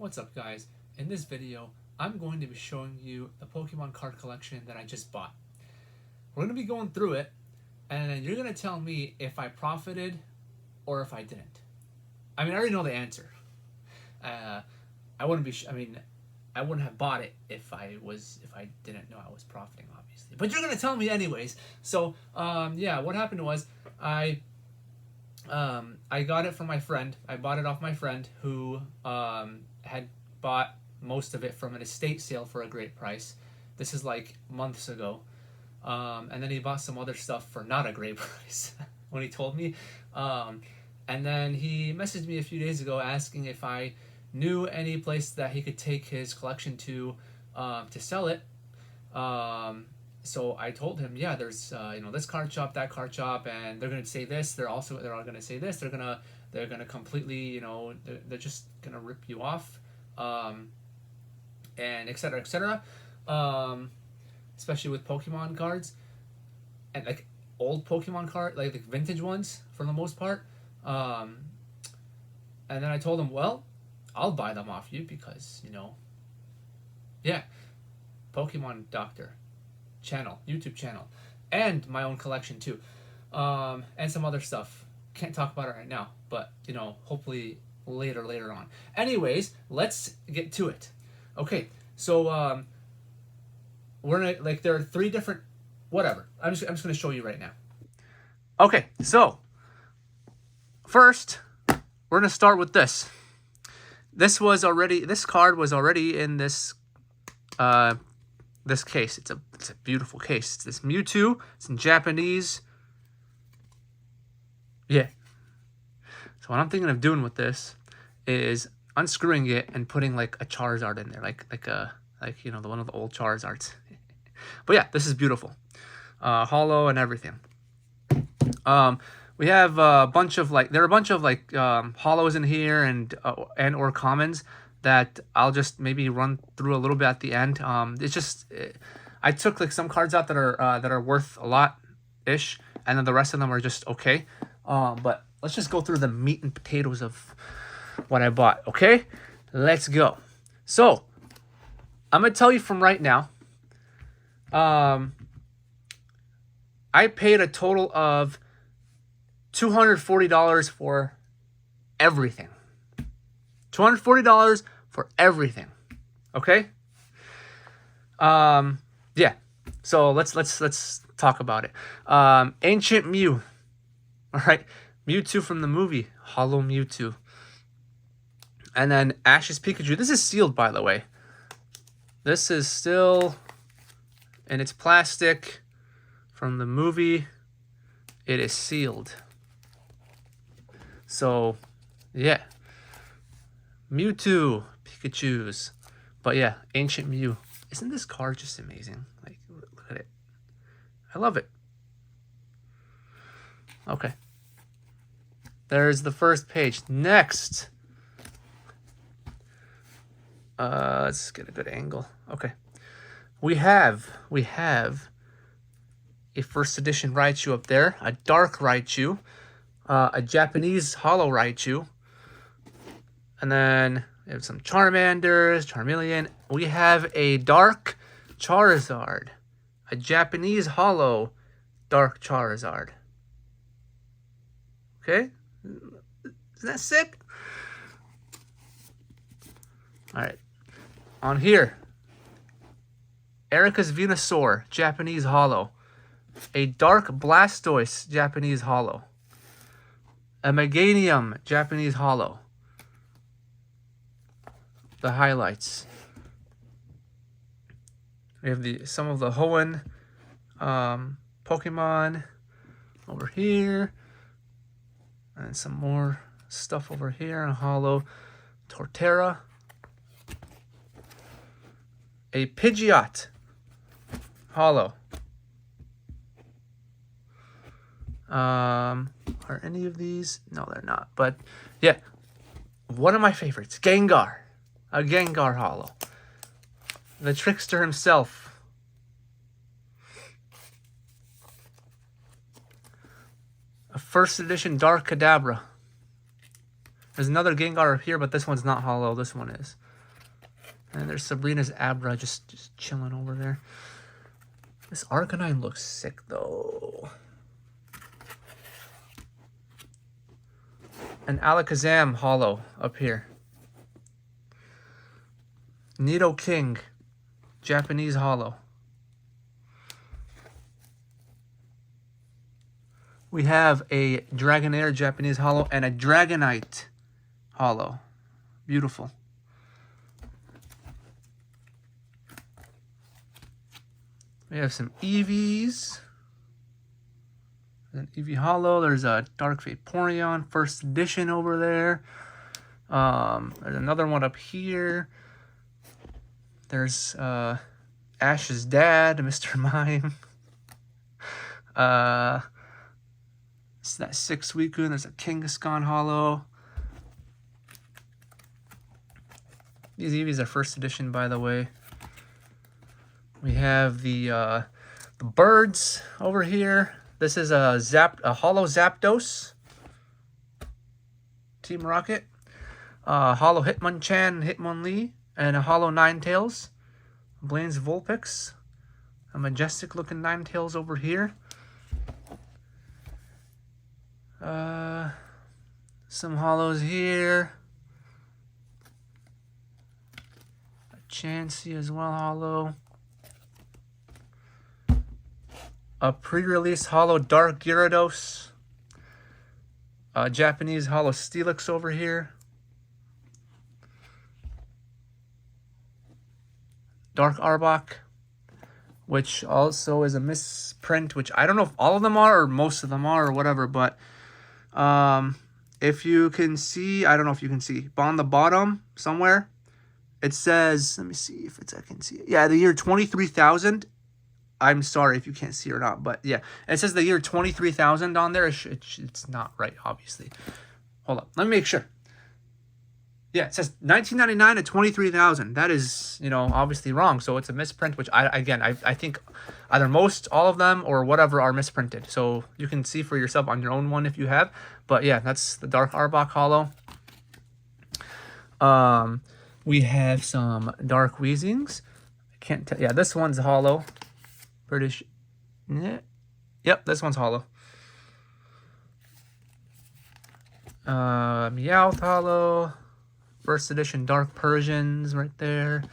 What's up, guys? In this video, I'm going to be showing you the Pokemon card collection that I just bought. We're going to be going through it, and then you're going to tell me if I profited or if I didn't. I mean, I already know the answer. I wouldn't be. I wouldn't have bought it if I didn't know I was profiting, obviously. But you're going to tell me anyways. So, yeah, what happened was I got it from my friend. I bought it off my friend who had bought most of it from an estate sale for a great price. This is like months ago. And then he bought some other stuff for not a great price when he told me. And then he messaged me a few days ago asking if I knew any place that he could take his collection to sell it. So I told him, yeah, there's this card shop, that card shop, and they're gonna say this. They're all gonna say this. They're gonna completely, they're just gonna rip you off, and et cetera, et cetera. Especially with Pokemon cards, and like old Pokemon card, like the vintage ones for the most part. And then I told him, well, I'll buy them off you because yeah, Pokemon Doctor channel, YouTube channel, and my own collection too, and some other stuff. Can't talk about it right now, but hopefully later on. Anyways, let's get to it. Okay, so we're gonna there are three different whatever. I'm just gonna show you right now. Okay, so first we're gonna start with this. This card was already in this this case. It's a beautiful case. It's this Mewtwo. It's in Japanese. Yeah. So what I'm thinking of doing with this is unscrewing it and putting like a Charizard in there, like the one of the old Charizards. But yeah, this is beautiful. Hollow and everything. We have a bunch of hollows in here and or commons that I'll just maybe run through a little bit at the end. I took like some cards out that are worth a lot ish, and then the rest of them are just okay. But let's just go through the meat and potatoes of what I bought. Okay, let's go. So I'm gonna tell you from right now. I paid a total of $240 for everything. $240 for everything. Okay? Yeah. So let's talk about it. Ancient Mew. All right. Mewtwo from the movie, Hollow Mewtwo. And then Ash's Pikachu. This is sealed, by the way. This is still in its plastic from the movie. It is sealed. So, yeah. Mewtwo, Pikachus. But yeah, Ancient Mew. Isn't this card just amazing? Like, look at it. I love it. Okay. There's the first page. Next. Let's get a good angle. Okay. We have a first edition Raichu up there. A dark Raichu. A Japanese Hollow Raichu. And then we have some Charmanders, Charmeleon. We have a dark Charizard. A Japanese Hollow dark Charizard. Okay? Isn't that sick? Alright. On here, Erica's Venusaur, Japanese Hollow. A dark Blastoise, Japanese Hollow. A Meganium, Japanese Hollow. The highlights. We have some of the Hoenn Pokemon over here. And some more stuff over here in Hollow. Torterra. A Pidgeot Hollow. Are any of these? No, they're not. But yeah, one of my favorites, Gengar. A Gengar Hollow. The trickster himself. A first edition Dark Kadabra. There's another Gengar here, but this one's not hollow. This one is. And there's Sabrina's Abra just chilling over there. This Arcanine looks sick, though. An Alakazam holo up here. Nido King, Japanese holo. We have a Dragonair Japanese holo and a Dragonite holo. Beautiful. We have some Eevees. An Eevee holo. There's a Dark Vaporeon first edition over there. There's another one up here. There's Ash's dad, Mr. Mime. It's that 6-week. There's a Kangaskhan holo. These Eevees are first edition, by the way. We have the birds over here. This is a holo Zapdos. Team Rocket. Holo Hitmonchan, Hitmonlee, and a holo Ninetales. Blaine's Vulpix. A majestic looking Ninetales over here. Some holos here. A Chansey as well, holo. A pre-release holo Dark Gyarados. A Japanese holo Steelix over here. Dark Arbok, which also is a misprint, which I don't know if all of them are or most of them are or whatever, but if you can see, I don't know if you can see, but on the bottom somewhere, it says, let me see if I can see it. Yeah, the year 23,000. I'm sorry if you can't see or not, but yeah, it says the year 23,000 on there. It's not right, obviously. Hold up, let me make sure. Yeah, it says 1999 to 23,000. That is, obviously wrong. So it's a misprint, which I think either most, all of them, or whatever are misprinted. So you can see for yourself on your own one if you have. But yeah, that's the Dark Arbok holo. We have some Dark Weezings. I can't tell. Yeah, this one's holo. British. Yeah. Yep, this one's holo. Meowth holo. First edition Dark Persians right there.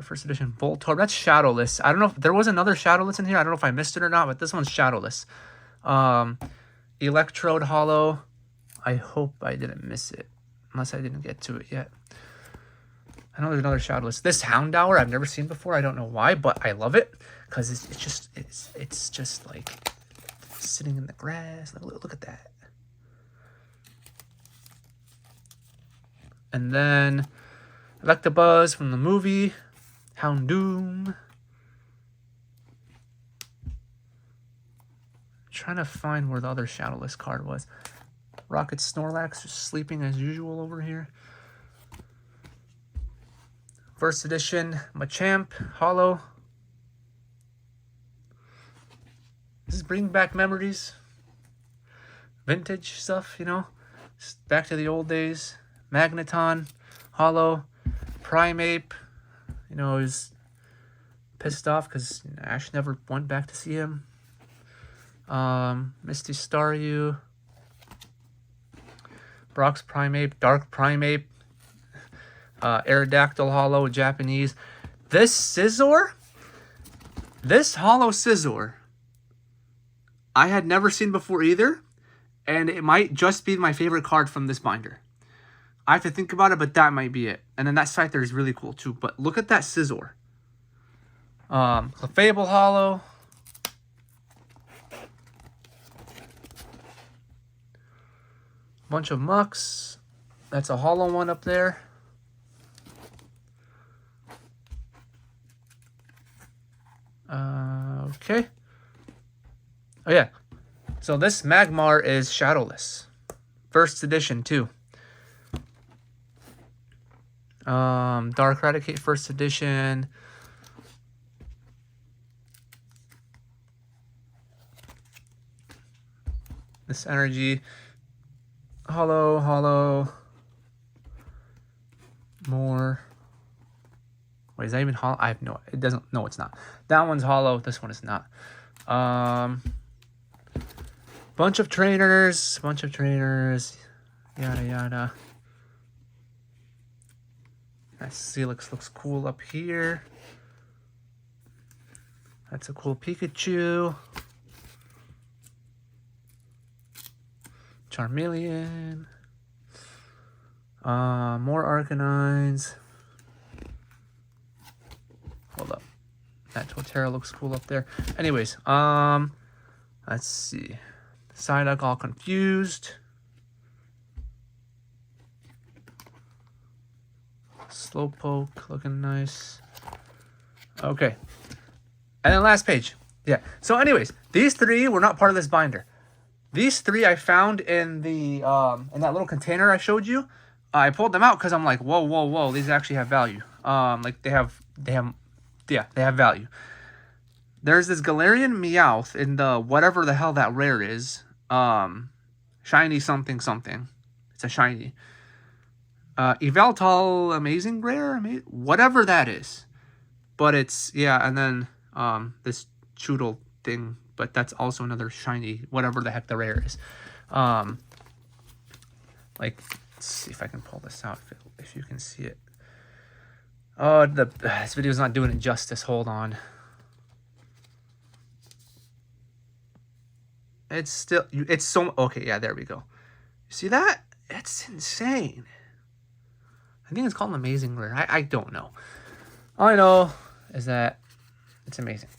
First edition Voltorb. That's shadowless. I don't know if there was another shadowless in here. I don't know if I missed it or not, but this one's shadowless. Electrode holo. I hope I didn't miss it, unless I didn't get to it yet. I know there's another shadowless. This Houndour I've never seen before. I don't know why, but I love it because it's just like sitting in the grass. Look at that. And then Electabuzz from the movie, Houndoom. Trying to find where the other shadowless card was. Rocket Snorlax just sleeping as usual over here. First edition Machamp holo. This is bringing back memories. Vintage stuff, Just back to the old days. Magneton holo. Primeape. He's pissed off because Ash never went back to see him. Misty Staryu. Brock's Primeape. Dark Primeape. Aerodactyl holo, Japanese. This Scizor, this holo Scizor, I had never seen before either, and it might just be my favorite card from this binder. I have to think about it, but that might be it. And then that Scyther is really cool too. But look at that Scizor. Clefable holo. Bunch of Mucks. That's a holo one up there. Okay. Oh yeah. So this Magmar is shadowless. First edition too. Dark Raticate first edition. This energy. Holo. More. Wait, is that even hollow? I have no. It doesn't. No, it's not. That one's hollow. This one is not. Bunch of trainers. Yada yada. That Celix looks cool up here. That's a cool Pikachu. Charmeleon. More Arcanines. Hold up. That Totara looks cool up there. Anyways, let's see. Psyduck all confused. Slowpoke looking nice. Okay. And then last page. Yeah. So anyways, these three were not part of this binder. These three I found in the in that little container I showed you. I pulled them out because I'm like, whoa, these actually have value. Like they have value. There's this Galarian Meowth in the whatever the hell that rare is. Shiny something. It's a shiny. Evaltal amazing rare, whatever that is. But it's and then this Choodle thing, but that's also another shiny, whatever the heck the rare is. Like, let's see if I can pull this out if you can see it. Oh, this video's not doing it justice. Hold on. It's still, it's so, okay, yeah, there we go. You see that? It's insane. I think it's called an amazing rare. I don't know. All I know is that it's amazing.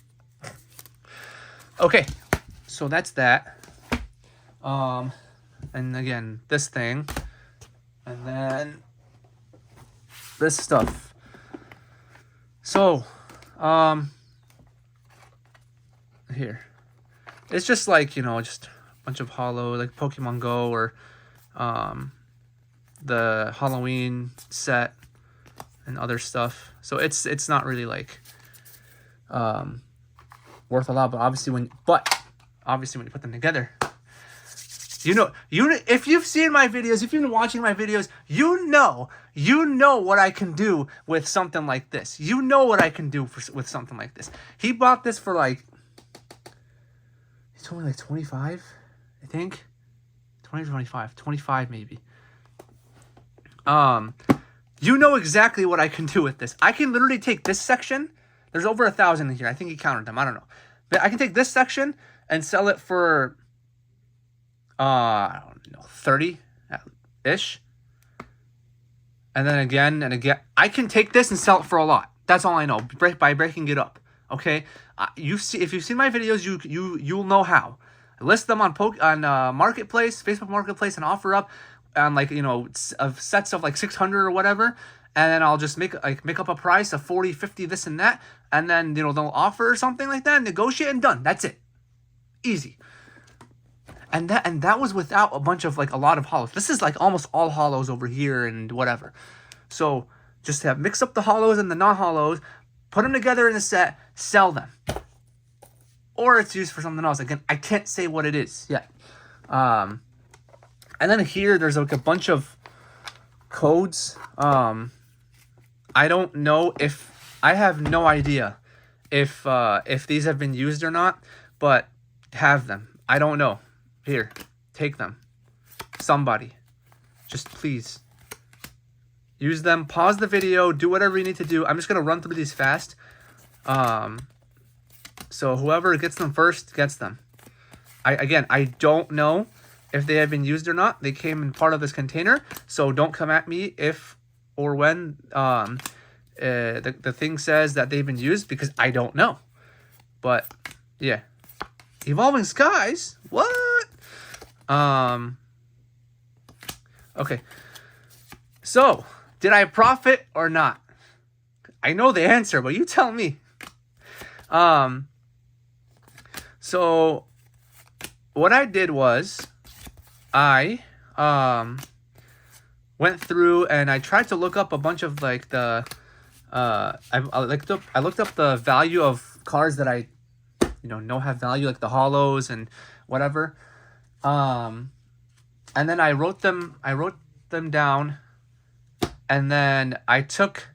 Okay, so that's that. And again, this thing. And then this stuff. So, here. It's just like, just a bunch of hollow, like Pokemon Go or the Halloween set and other stuff. So it's not really like worth a lot, but obviously when you put them together, if you've seen my videos, if you've been watching my videos, you know what I can do with something like this. You know what I can do with something like this. He bought this for like, he told me like 25, I think. 20 or 25, 25 maybe. You know exactly what I can do with this. I can literally take this section. There's over 1,000 in here. I think he counted them. I don't know. But I can take this section and sell it for, I don't know, 30-ish. And then again and again. I can take this and sell it for a lot. That's all I know, by breaking it up. Okay? If you've seen my videos, you'll know how. I list them on Marketplace, Facebook Marketplace, and offer up on sets of like 600 or whatever, and then I'll just make up a price of 40, 50, this and that, and then they'll offer or something like that, negotiate, and done. That's it. Easy. And that was without a bunch of a lot of hollows. This is like almost all hollows over here and whatever. So just mix up the hollows and the non-hollows, put them together in a set, sell them. Or it's used for something else. Again, I can't say what it is yet. And then here, there's like a bunch of codes. I don't know I have no idea if these have been used or not, but have them. I don't know. Here, take them. Somebody, just please use them. Pause the video. Do whatever you need to do. I'm just gonna run through these fast. So whoever gets them first gets them. I don't know if they have been used or not. They came in part of this container, so don't come at me if or when the thing says that they've been used, because I don't know. But yeah, Evolving Skies. What? Okay. So did I profit or not? I know the answer, but you tell me. So what I did was I went through and I tried to look up a bunch of I looked up the value of cards that I know have value, like the hollows and whatever. And then I wrote them down, and then I took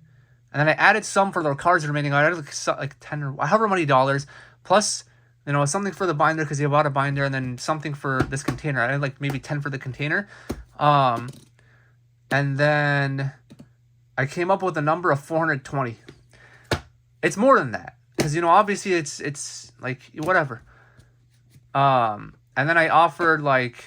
And then I added some for the cards remaining. I added like 10 or however many dollars, plus, you know, something for the binder because he bought a binder, and then something for this container. I added like maybe 10 for the container. And then I came up with a number of 420. It's more than that because, you know, obviously it's like whatever. And then I offered like,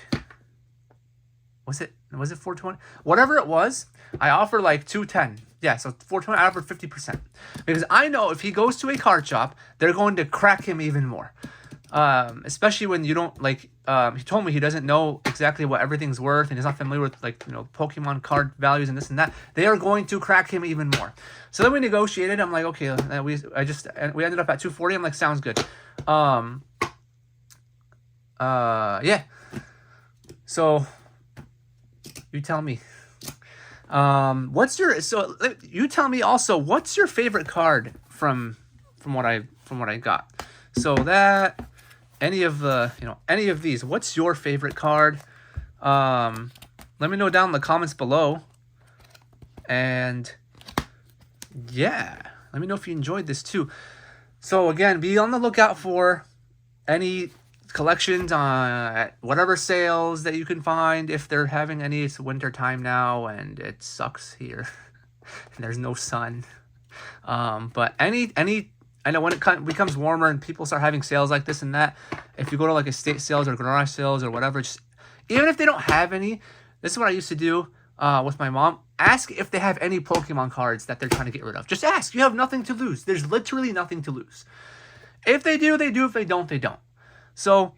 was it 420? Whatever it was, I offered like 210. Yeah, so 420, I offered 50%. Because I know if he goes to a card shop, they're going to crack him even more. Especially when you don't, like, he told me he doesn't know exactly what everything's worth, and he's not familiar with, like, you know, Pokemon card values and this and that. They are going to crack him even more. So then we negotiated. I'm like, okay, we ended up at 240. I'm like, sounds good. Yeah. So you tell me. You tell me also, what's your favorite card from what I got? So that any of these, what's your favorite card? Let me know down in the comments below. And yeah, let me know if you enjoyed this too. So again, be on the lookout for any collections at whatever sales that you can find. If they're having any, it's winter time now and it sucks here. There's no sun. But any I know when it becomes warmer and people start having sales like this and that, if you go to like estate sales or garage sales or whatever, just even if they don't have any, this is what I used to do with my mom. Ask if they have any Pokemon cards that they're trying to get rid of. Just ask. You have nothing to lose. There's literally nothing to lose. If they do, they do. If they don't, they don't. So,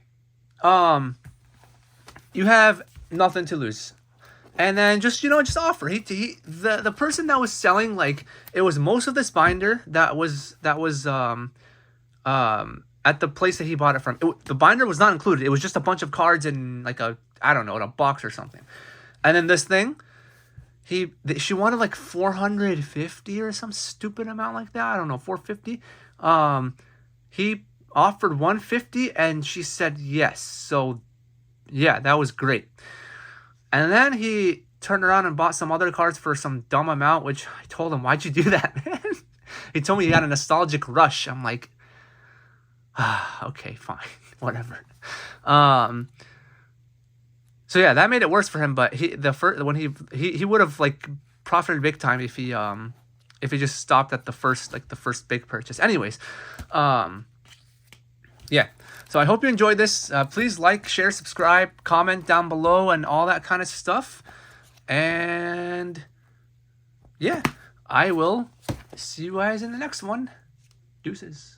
you have nothing to lose. And then just offer. The person that was selling, like, it was most of this binder that was at the place that he bought it from. The binder was not included. It was just a bunch of cards in like in a box or something. And then this thing, she wanted like 450 or some stupid amount like that. I don't know, 450. He offered 150 and she said yes. So yeah, that was great. And then he turned around and bought some other cards for some dumb amount, which I told him, why'd you do that, man? He told me he had a nostalgic rush. I'm like, okay, fine, whatever. So yeah, that made it worse for him. But he would have like profited big time if he just stopped at the first big purchase. Anyways, yeah. So I hope you enjoyed this. Please like, share, subscribe, comment down below, and all that kind of stuff. And yeah, I will see you guys in the next one. Deuces.